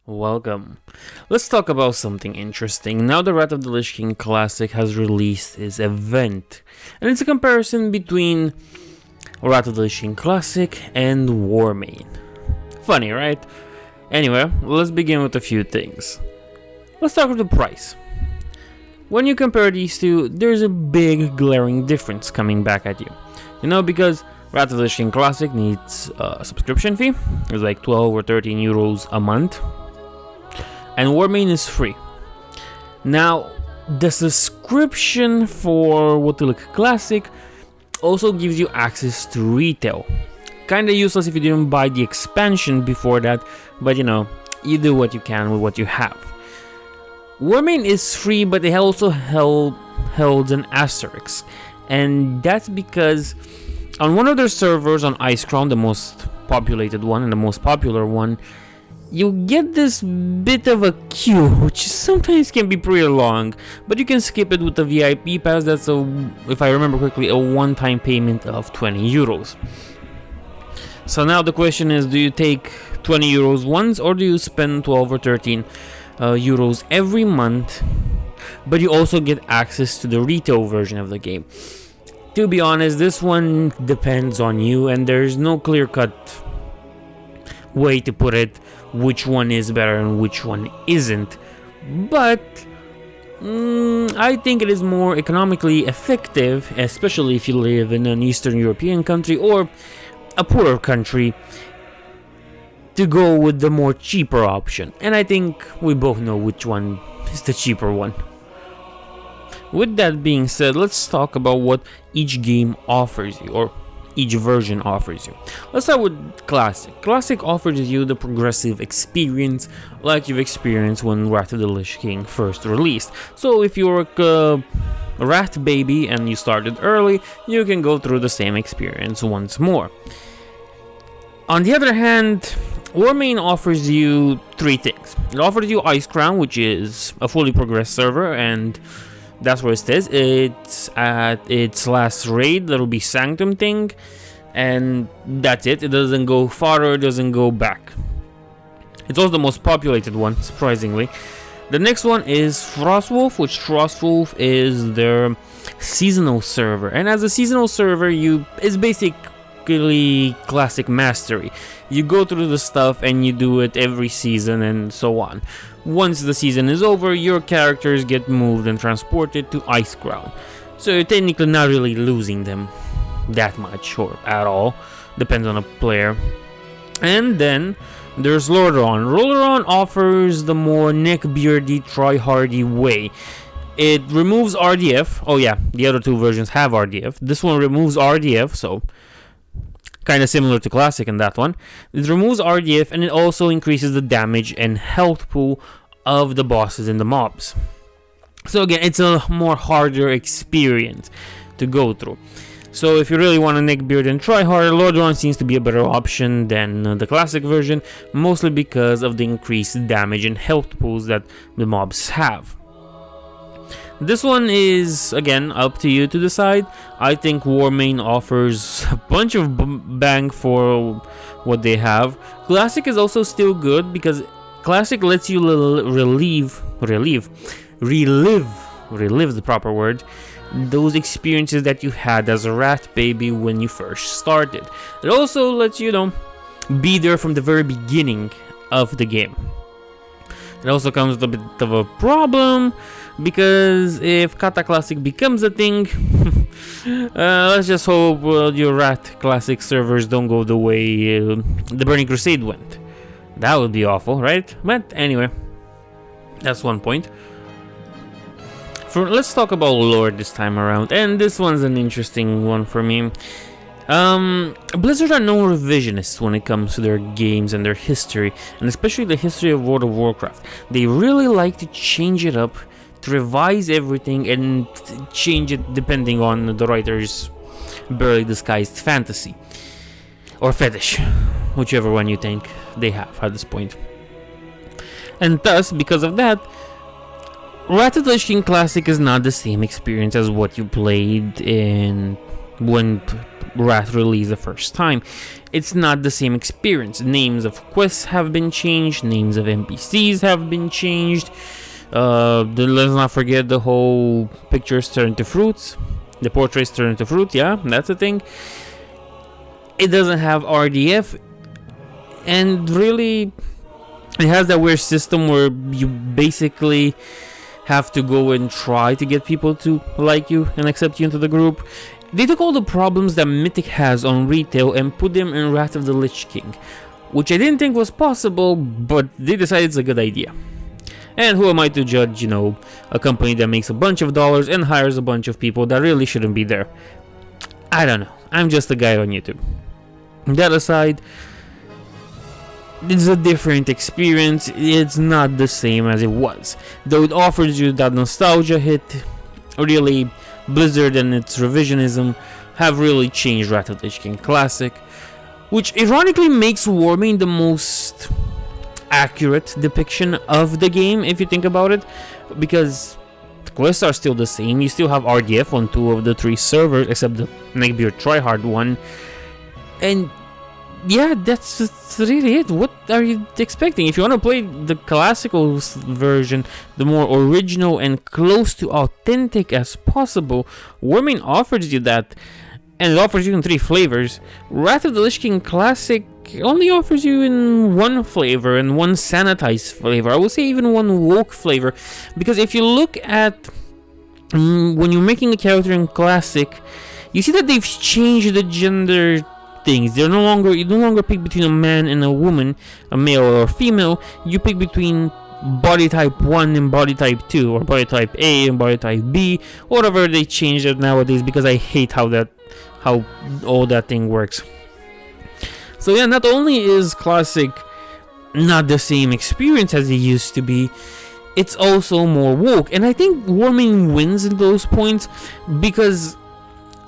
Welcome. Let's talk about something interesting. Now the Wrath of the Lich King Classic has released its event, and it's a comparison between Wrath of the Lich King Classic and Warmane. Funny, right? Anyway, let's begin with a few things. Let's start with the price. When you compare these two, there's a big glaring difference coming back at you. Because Wrath of the Lich King Classic needs a subscription fee. It's like 12 or 13 euros a month. And Warmane is free. Now, the subscription for WOTLK Classic also gives you access to retail. Kinda useless if you didn't buy the expansion before that, but you do what you can with what you have. Warmane is free, but it also held an asterisk. And that's because on one of their servers on Icecrown, the most populated one and the most popular one, you get this bit of a queue, which sometimes can be pretty long, but you can skip it with the VIP pass. That's if I remember correctly, a one-time payment of 20 euros. So now the question is, do you take 20 euros once, or do you spend 12 or 13 euros every month, but you also get access to the retail version of the game? To be honest, this one depends on you, and there's no clear-cut way to put it, which one is better and which one isn't. But I think it is more economically effective, especially if you live in an Eastern European country or a poorer country, to go with the more cheaper option. And I think we both know which one is the cheaper one. With that being said, let's talk about what each game offers you, or each version offers you. Let's start with Classic. Classic offers you the progressive experience like you've experienced when Wrath of the Lich King first released. So if you're a Wrath baby and you started early, you can go through the same experience once more. On the other hand, Warmane offers you three things. It offers you Icecrown, which is a fully progressed server, and that's where it says. It's at its last raid, that'll be Sanctum thing, and that's it. It doesn't go farther, it doesn't go back. It's also the most populated one, surprisingly. The next one is Frostwolf, which Frostwolf is their seasonal server, and as a seasonal server, it's basically classic mastery. You go through the stuff and you do it every season and so on. Once the season is over, your characters get moved and transported to Icecrown. So you're technically not really losing them that much or at all. Depends on a player. And then there's Lordaeron. Lordaeron offers the more neckbeardy, try-hardy way. It removes RDF. Oh yeah, the other two versions have RDF. This one removes RDF, so kind of similar to Classic in that one. It removes RDF, and it also increases the damage and health pool of the bosses and the mobs. So again, it's a more harder experience to go through. So if you really want a neckbeard and try harder, Lordaeron seems to be a better option than the Classic version, mostly because of the increased damage and health pools that the mobs have. This one is, again, up to you to decide. I think Warmane offers a bunch of bang for what they have. Classic is also still good because Classic lets you relive the proper word, those experiences that you had as a Wrath baby when you first started. It also lets you, be there from the very beginning of the game. It also comes with a bit of a problem, because if Kata Classic becomes a thing, let's just hope your Wrath Classic servers don't go the way the Burning Crusade went. That would be awful, right? But anyway, that's one point. Let's talk about lore this time around, and this one's an interesting one for me. Blizzard are no revisionists when it comes to their games and their history, and especially the history of World of Warcraft. They really like to change it up, to revise everything and change it depending on the writer's barely disguised fantasy or fetish, whichever one you think they have at this point. And thus, because of that, Wrath of the Lich King Classic is not the same experience as what you played in when Wrath released the first time. It's not the same experience. Names of quests have been changed, names of NPCs have been changed. Let's not forget the whole pictures turn to fruits. The portraits turn to fruit, yeah, that's a thing. It doesn't have RDF, and really, it has that weird system where you basically have to go and try to get people to like you and accept you into the group. They took all the problems that Mythic has on retail and put them in Wrath of the Lich King, which I didn't think was possible, but they decided it's a good idea. And who am I to judge, a company that makes a bunch of dollars and hires a bunch of people that really shouldn't be there? I don't know. I'm just a guy on YouTube. That aside, it's a different experience. It's not the same as it was. Though it offers you that nostalgia hit, really, Blizzard and its revisionism have really changed Wrath of the Lich King Classic, which ironically makes Warmane the most accurate depiction of the game, if you think about it, because the quests are still the same. You still have RDF on 2 of the 3 servers, except the Neckbeard Tryhard one. And yeah, that's really it. What are you expecting? If you want to play the classical version, the more original and close to authentic as possible, Warmane offers you that, and it offers you in 3 flavors. Wrath of the Lich King Classic only offers you in 1 flavor, and 1 sanitized flavor. I would say even 1 woke flavor, because if you look at when you're making a character in Classic, you see that they've changed the gender things. You no longer pick between a man and a woman, a male or a female. You pick between body type 1 and body type 2, or body type A and body type B, whatever they changed it nowadays, because I hate how all that thing works. So yeah, not only is Classic not the same experience as it used to be, it's also more woke, and I think Warmane wins in those points, because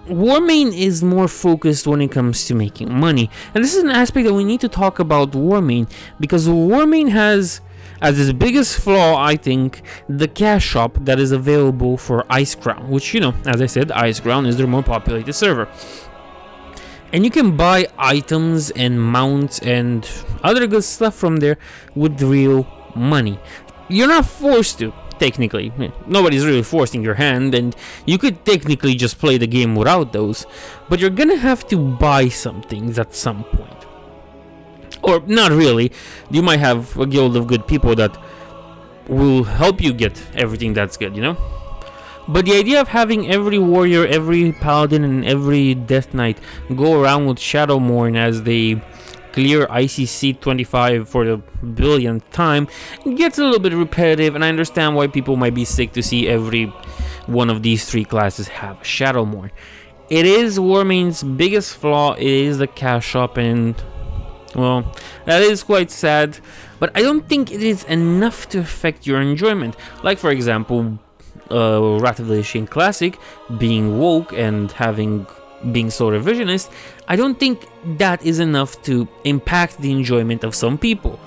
Warmane is more focused when it comes to making money. And this is an aspect that we need to talk about Warmane, because Warmane has, as its biggest flaw, I think, the cash shop that is available for Icecrown, which, as I said, Icecrown is their more populated server. And you can buy items and mounts and other good stuff from there with real money. You're not forced to. Technically, nobody's really forcing your hand, and you could technically just play the game without those, but you're gonna have to buy some things at some point. Or not really. You might have a guild of good people that will help you get everything that's good, But the idea of having every warrior, every paladin, and every death knight go around with Shadowmourne as they clear ICC 25 for the billionth time gets a little bit repetitive, and I understand why people might be sick to see every one of these 3 classes have a Shadowmourne. It is Warmane's biggest flaw. It is the cash shop, and well, that is quite sad, but I don't think it is enough to affect your enjoyment. Like, for example, Wrath of the Lich King Classic being woke and being so revisionist, I don't think that is enough to impact the enjoyment of some people.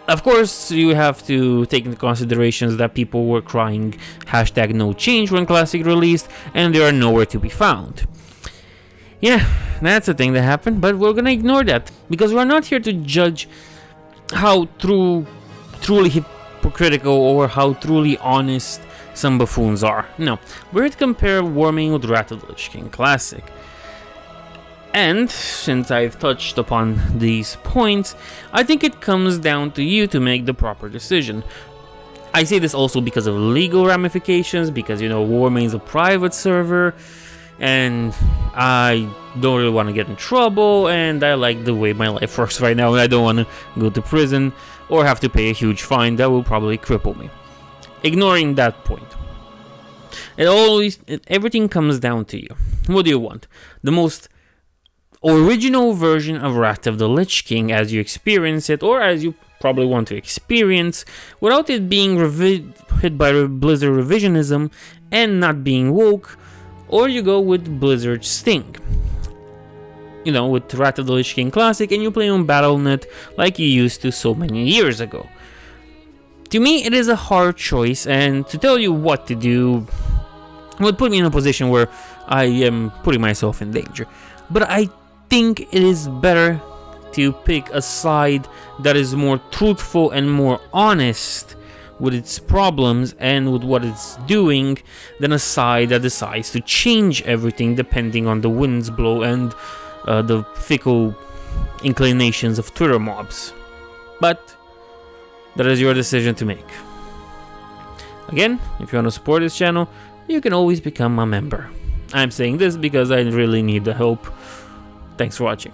Of course, you have to take into considerations that people were crying #no change when Classic released, and they are nowhere to be found. Yeah, that's a thing that happened, but we're gonna ignore that, because we're not here to judge how truly hypocritical or how truly honest some buffoons are. No, we're here to compare Warmane with Wrath of the Lich King Classic. And since I've touched upon these points, I think it comes down to you to make the proper decision. I say this also because of legal ramifications, because Warmane's a private server, and I don't really want to get in trouble, and I like the way my life works right now, and I don't want to go to prison or have to pay a huge fine that will probably cripple me. Ignoring that point, everything comes down to you. What do you want? The most original version of Wrath of the Lich King as you experience it, or as you probably want to experience, without it being hit by Blizzard revisionism and not being woke, or you go with Blizzard Sting. With Wrath of the Lich King Classic, and you play on Battle.net like you used to so many years ago. To me, it is a hard choice, and to tell you what to do would put me in a position where I am putting myself in danger. But I think it is better to pick a side that is more truthful and more honest with its problems and with what it's doing than a side that decides to change everything depending on the winds blow and the fickle inclinations of Twitter mobs. But that is your decision to make. Again, if you want to support this channel, you can always become a member. I'm saying this because I really need the help. Thanks for watching.